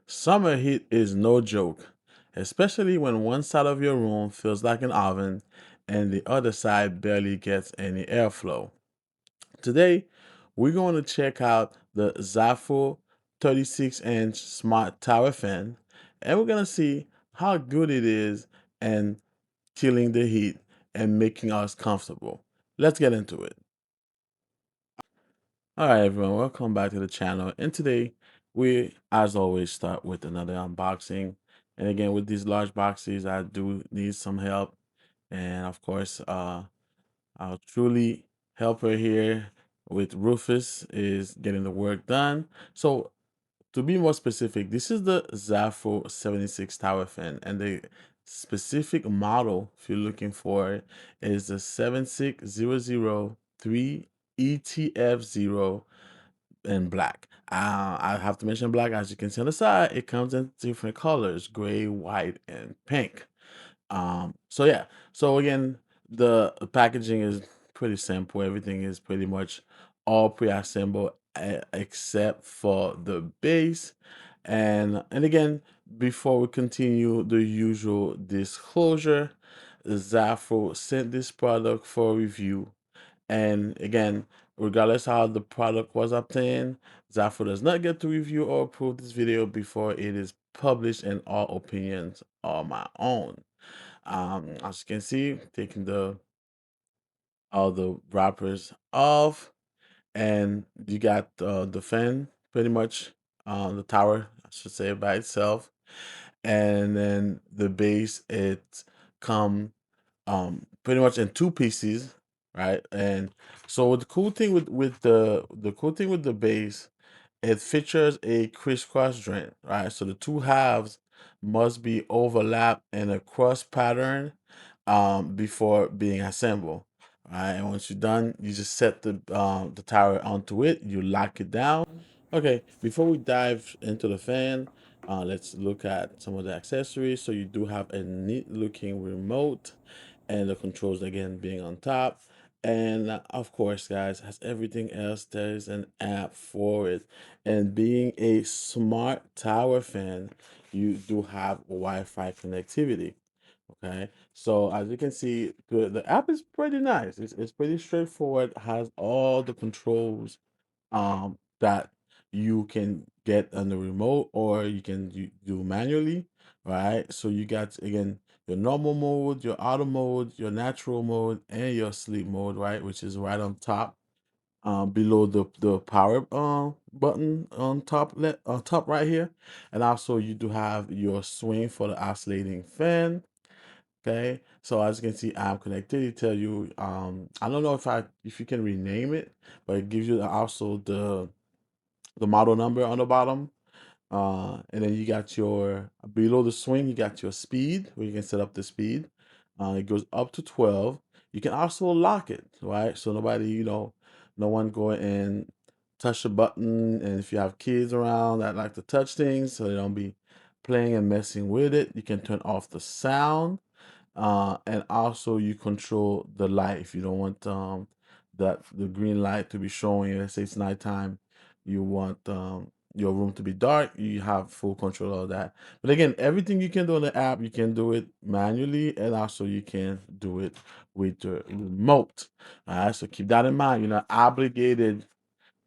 Summer heat is no joke, especially when one side of your room feels like an oven and the other side barely gets any airflow. Today, we're going to check out the ZAFRO 36-inch smart tower fan, and we're going to see how good it is and killing the heat and making us comfortable. Let's get into it. All right, everyone, welcome back to the channel. And today, we, as always, start with another unboxing. And again, with these large boxes, I do need some help. And of course, our truly helper here with Rufus is getting the work done. So to be more specific, this is the ZAFRO 76 tower fan, and the specific model, if you're looking for it, is the 76003 ETF0 in black. I have to mention black. As you can see on the side, it comes in different colors: gray, white, and pink. So yeah. So again, the packaging is pretty simple. Everything is pretty much all pre-assembled except for the base. And again, before we continue, the usual disclosure: ZAFRO sent this product for review, and again, regardless how the product was obtained, ZAFRO does not get to review or approve this video before it is published, and all opinions are my own. As you can see, taking the all the wrappers off, and you got the fan pretty much, the tower, I should say, by itself, and then the base, it come pretty much in two pieces, right? And so the cool thing with the cool thing with the base, it features a crisscross joint, right? So the two halves must be overlapped in a cross pattern before being assembled. Right, and once you're done, you just set the tower onto it. You lock it down. Okay, before we dive into the fan, let's look at some of the accessories. So you do have a neat looking remote, and the controls again being on top. And of course, guys, as everything else, there's an app for it. And being a smart tower fan, you do have Wi-Fi connectivity. Okay, so as you can see, the app is pretty nice. It's pretty straightforward. Has all the controls that you can get on the remote, or you can do manually, right? So you got, again, your normal mode, your auto mode, your natural mode, and your sleep mode, right? Which is right on top, below the power button on top right here. And also you do have your swing for the oscillating fan. Okay, so as you can see, I'm connected. It tell you, I don't know if you can rename it, but it gives you also the model number on the bottom. And then you got your, below the swing, you got your speed, where you can set up the speed. It goes up to 12. You can also lock it, right? So nobody, no one go and touch the button. And if you have kids around that like to touch things, so they don't be playing and messing with it, you can turn off the sound. And also you control the light if you don't want that the green light to be showing. Let's say it's nighttime, you want your room to be dark, you have full control of that. But again, everything you can do on the app, you can do it manually, and also you can do it with the remote. All right, so keep that in mind. You're not obligated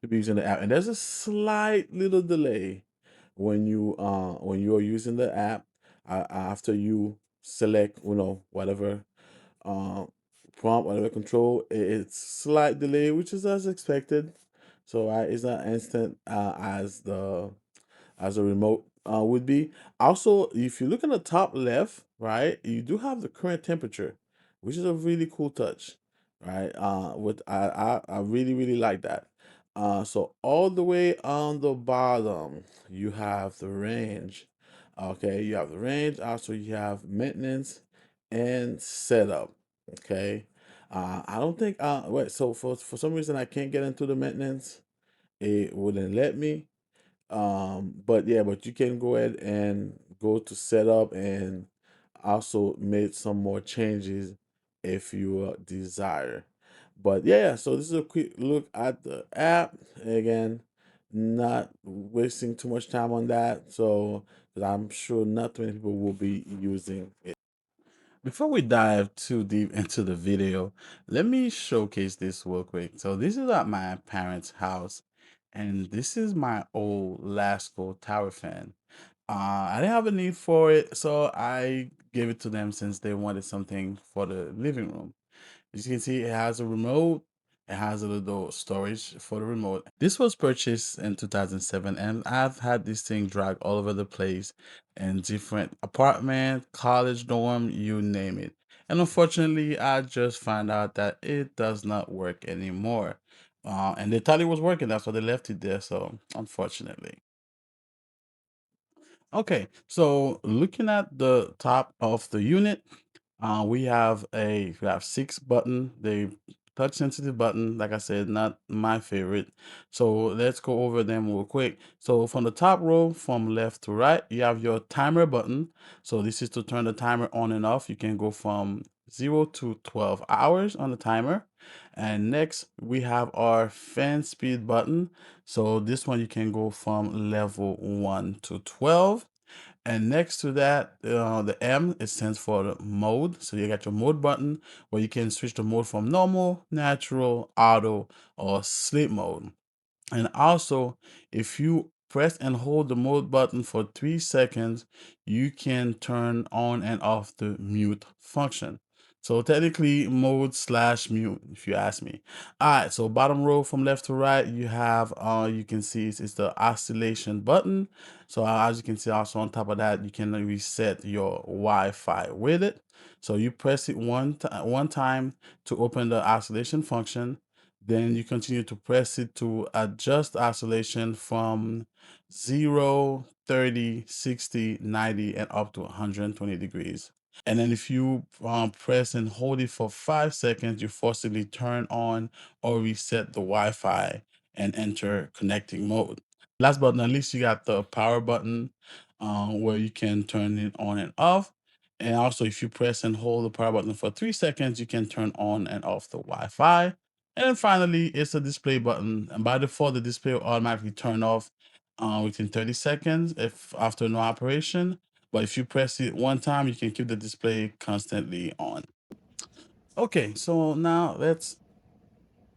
to be using the app, and there's a slight little delay when you're using the app, after you select, whatever uh, prompt, whatever control, it's slight delay, which is as expected. So it's not instant as a remote would be. Also, if you look in the top left, right, you do have the current temperature, which is a really cool touch, right? With I really really like that. So all the way on the bottom, you have the range. Okay, you have the range. Also, you have maintenance and setup. Okay. I don't think wait, so for some reason I can't get into the maintenance. It wouldn't let me. But yeah, but you can go ahead and go to setup and also make some more changes if you desire. But yeah, so this is a quick look at the app. Again, not wasting too much time on that. So, 'cause I'm sure not too many people will be using it. Before we dive too deep into the video, let me showcase this real quick. So this is at my parents' house, and this is my old Lasco tower fan. I didn't have a need for it, so I gave it to them since they wanted something for the living room. As you can see, it has a remote. It has a little storage for the remote. This was purchased in 2007, and I've had this thing drag all over the place in different apartment, college dorm, you name it. And unfortunately, I just found out that it does not work anymore. And they thought it was working, that's why they left it there. So, unfortunately. Okay, so looking at the top of the unit, we have 6 button. They touch sensitive button, like I said, not my favorite. So let's go over them real quick. So from the top row, from left to right, you have your timer button. So this is to turn the timer on and off. You can go from 0 to 12 hours on the timer. And next we have our fan speed button. So this one you can go from level 1 to 12. And next to that, the M, it stands for the mode. So you got your mode button where you can switch the mode from normal, natural, auto, or sleep mode. And also, if you press and hold the mode button for 3 seconds, you can turn on and off the mute function. So technically mode slash mute, if you ask me. All right, so bottom row from left to right, you have, you can see it's the oscillation button. So as you can see also on top of that, you can reset your Wi-Fi with it. So you press it one time to open the oscillation function. Then you continue to press it to adjust oscillation from 0, 30, 60, 90, and up to 120 degrees. And then if you press and hold it for 5 seconds, you forcibly turn on or reset the Wi-Fi and enter connecting mode. Last but not least, you got the power button where you can turn it on and off. And also, if you press and hold the power button for 3 seconds, you can turn on and off the Wi-Fi. And then finally, it's a display button. And by default, the display will automatically turn off within 30 seconds if after no operation. But if you press it one time, you can keep the display constantly on. Okay, so now let's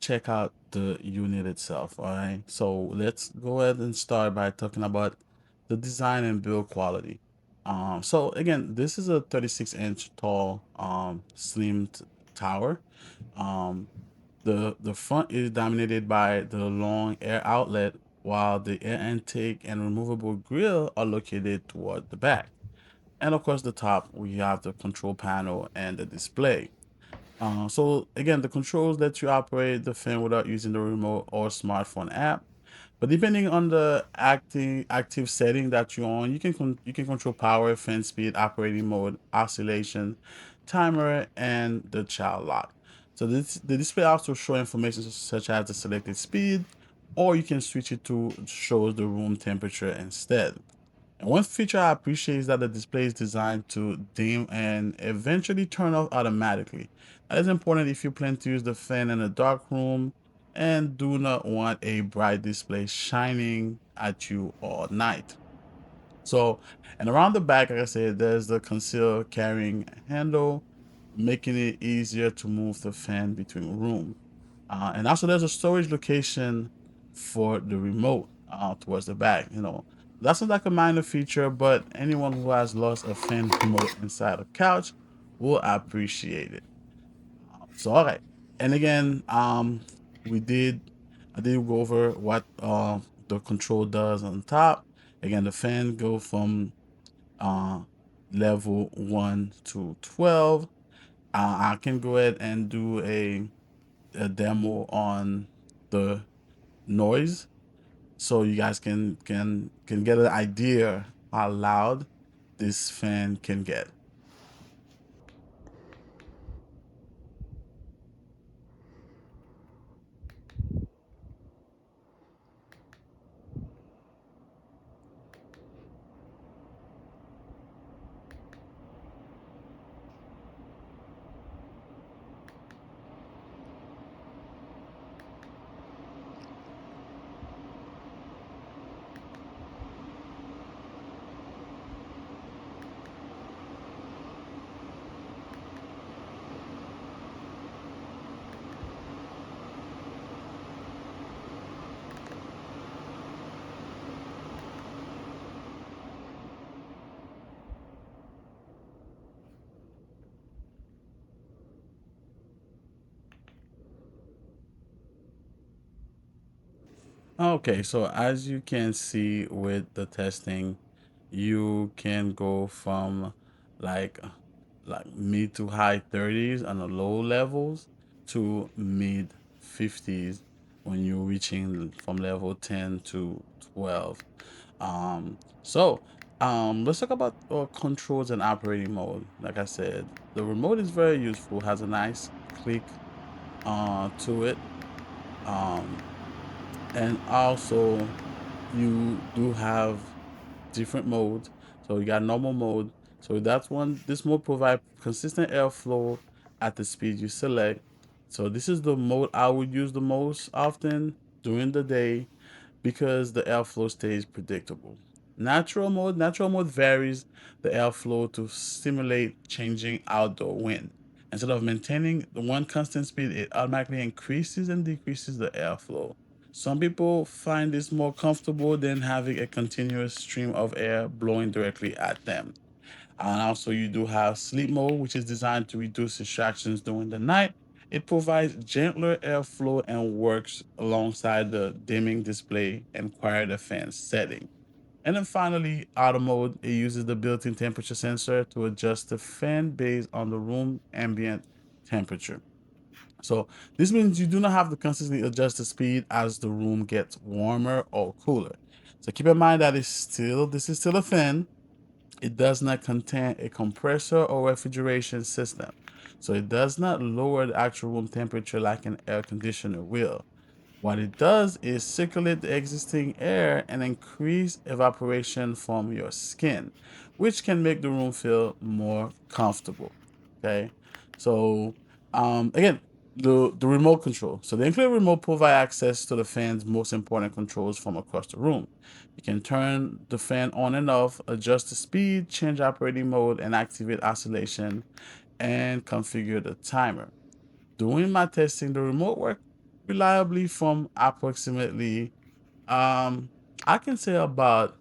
check out the unit itself. All right, so let's go ahead and start by talking about the design and build quality. So again, this is a 36-inch tall slimmed tower. Um, the front is dominated by the long air outlet, while the air intake and removable grill are located toward the back. And of course, the top, we have the control panel and the display. So again, the controls let you operate the fan without using the remote or smartphone app. But depending on the active setting that you're on, you can control power, fan speed, operating mode, oscillation, timer, and the child lock. So the display also show information such as the selected speed, or you can switch it to shows the room temperature instead. And one feature I appreciate is that the display is designed to dim and eventually turn off automatically. That is important if you plan to use the fan in a dark room and do not want a bright display shining at you all night. So, and around the back, like I said, there's the concealed carrying handle, making it easier to move the fan between rooms. And also there's a storage location for the remote towards the back. That's not like a minor feature, but anyone who has lost a fan remote inside a couch will appreciate it. So all right, and again, we did I did go over what the control does on top. Again, the fan go from uh level 1 to 12. I can go ahead and do a demo on the noise so you guys can get an idea how loud this fan can get. Okay, so as you can see with the testing, you can go from like like mid to high 30s on the low levels to mid 50s when you're reaching from level 10 to 12. Let's talk about controls and operating mode. Like I said, the remote is very useful, has a nice click to it. Um, and also you do have different modes. So you got normal mode. So that's one. This mode provide consistent airflow at the speed you select. So this is the mode I would use the most often during the day because the airflow stays predictable. Natural mode varies the airflow to stimulate changing outdoor wind. Instead of maintaining the one constant speed, it automatically increases and decreases the airflow. Some people find this more comfortable than having a continuous stream of air blowing directly at them. And also, you do have sleep mode, which is designed to reduce distractions during the night. It provides gentler airflow and works alongside the dimming display and quieter fan setting. And then finally, auto mode, it uses the built-in temperature sensor to adjust the fan based on the room ambient temperature. So this means you do not have to constantly adjust the speed as the room gets warmer or cooler. So keep in mind that this is still a fan. It does not contain a compressor or refrigeration system. So it does not lower the actual room temperature like an air conditioner will. What it does is circulate the existing air and increase evaporation from your skin, which can make the room feel more comfortable. Okay. So again, the remote control. So the included remote provide access to the fan's most important controls from across the room. You can turn the fan on and off, adjust the speed, change operating mode, and activate oscillation and configure the timer. Doing my testing, the remote worked reliably from approximately um I can say about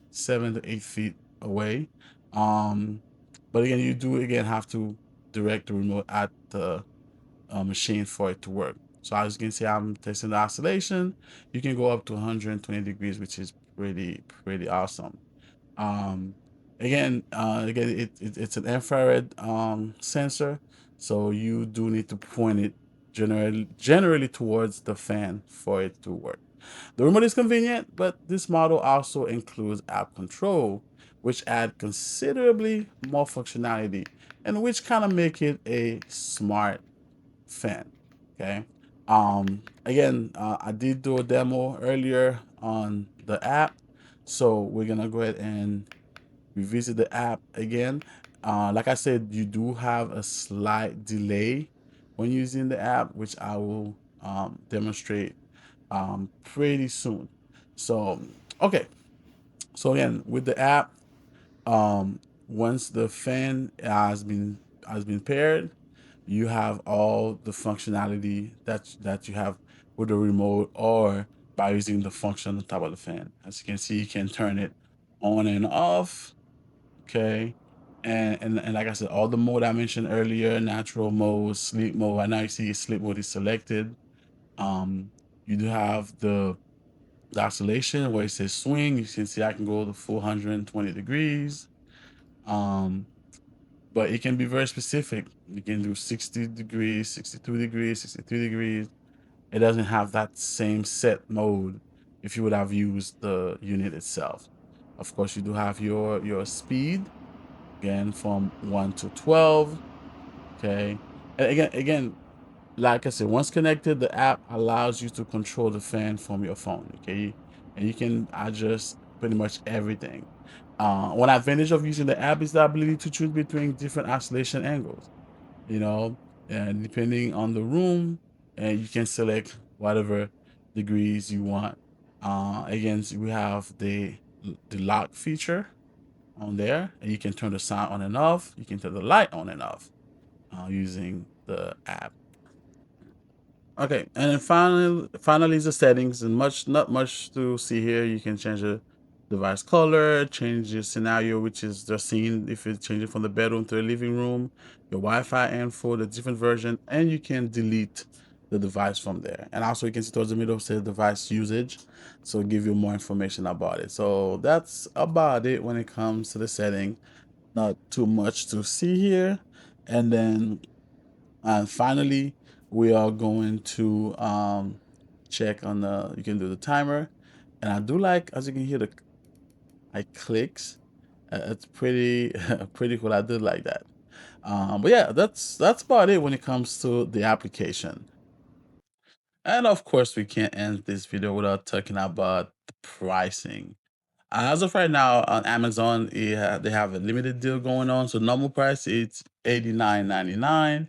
7 to 8 feet away. Um but again you do again have to direct the remote at the machine for it to work. So as you can see, I'm testing the oscillation. You can go up to 120 degrees, which is pretty awesome. Um, again, it's an infrared sensor, so you do need to point it generally towards the fan for it to work. The remote is convenient, but this model also includes app control, which add considerably more functionality and which kind of make it a smart fan. Okay. Again, I did do a demo earlier on the app, so we're gonna go ahead and revisit the app again. Like I said, you do have a slight delay when using the app, which I will demonstrate pretty soon. So, okay. So again, with the app, once the fan has been paired, you have all the functionality that you have with the remote or by using the function on the top of the fan. As you can see, you can turn it on and off. Okay. And like I said, all the mode I mentioned earlier, natural mode, sleep mode. Right now you see sleep mode is selected. You do have the oscillation where it says swing. You can see I can go to full 120 degrees. Um, but it can be very specific. You can do 60 degrees, 62 degrees, 63 degrees. It doesn't have that same set mode if you would have used the unit itself. Of course, you do have your speed again from 1 to 12. Okay. And again, like I said, once connected, the app allows you to control the fan from your phone. Okay. And you can adjust pretty much everything. One advantage of using the app is the ability to choose between different oscillation angles, you know, and depending on the room, and you can select whatever degrees you want. Again, so we have the lock feature on there, and you can turn the sound on and off. You can turn the light on and off using the app. Okay, and then finally is the settings, and not much to see here. You can change the device color, change your scenario, which is the scene if it's changing from the bedroom to the living room, your Wi-Fi info, the different version, and you can delete the device from there. And also you can see towards the middle say device usage, so give you more information about it. So that's about it when it comes to the setting. Not too much to see here. And then finally we are going to check on the, you can do the timer. And I do like, as you can hear, the like clicks. It's pretty pretty cool. I did like that. But yeah, that's about it when it comes to the application. And of course, we can't end this video without talking about the pricing. As of right now on Amazon, they have a limited deal going on. So normal price it's 89.99,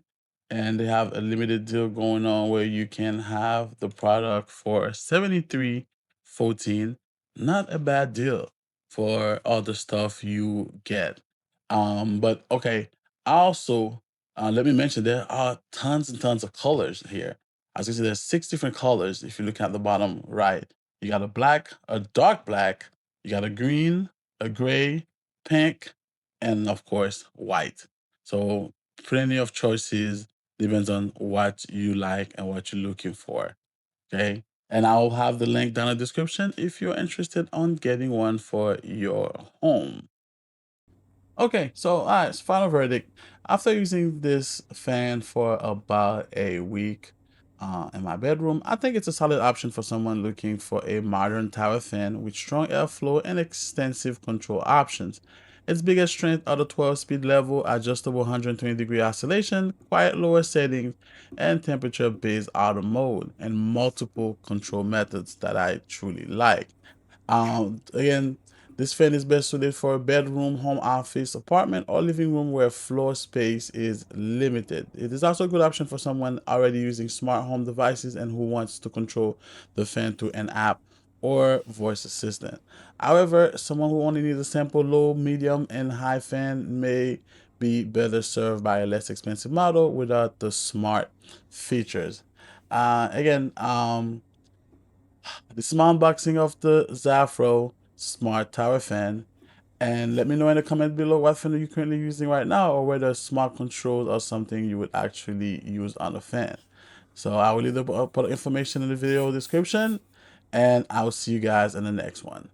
and they have a limited deal going on where you can have the product for 73.14. Not a bad deal for all the stuff you get. But okay, also let me mention there are tons and tons of colors here. As you can see, there's 6 different colors. If you look at the bottom right, you got a black, a dark black, you got a green, a gray, pink, and of course, white. So plenty of choices, depends on what you like and what you're looking for. Okay. And I'll have the link down in the description if you're interested on getting one for your home. Okay, so all right, so final verdict. After using this fan for about a week in my bedroom, I think it's a solid option for someone looking for a modern tower fan with strong airflow and extensive control options. Its biggest strength are the 12-speed level, adjustable 120-degree oscillation, quiet lower settings, and temperature-based auto mode, and multiple control methods that I truly like. Again, this fan is best suited for a bedroom, home office, apartment, or living room where floor space is limited. It is also a good option for someone already using smart home devices and who wants to control the fan through an app or voice assistant. However, someone who only needs a simple low, medium, and high fan may be better served by a less expensive model without the smart features. Again, this is my unboxing of the ZAFRO Smart Tower Fan. And let me know in the comment below what fan are you currently using right now, or whether smart controls are something you would actually use on a fan. So I will either put information in the video description, and I'll see you guys in the next one.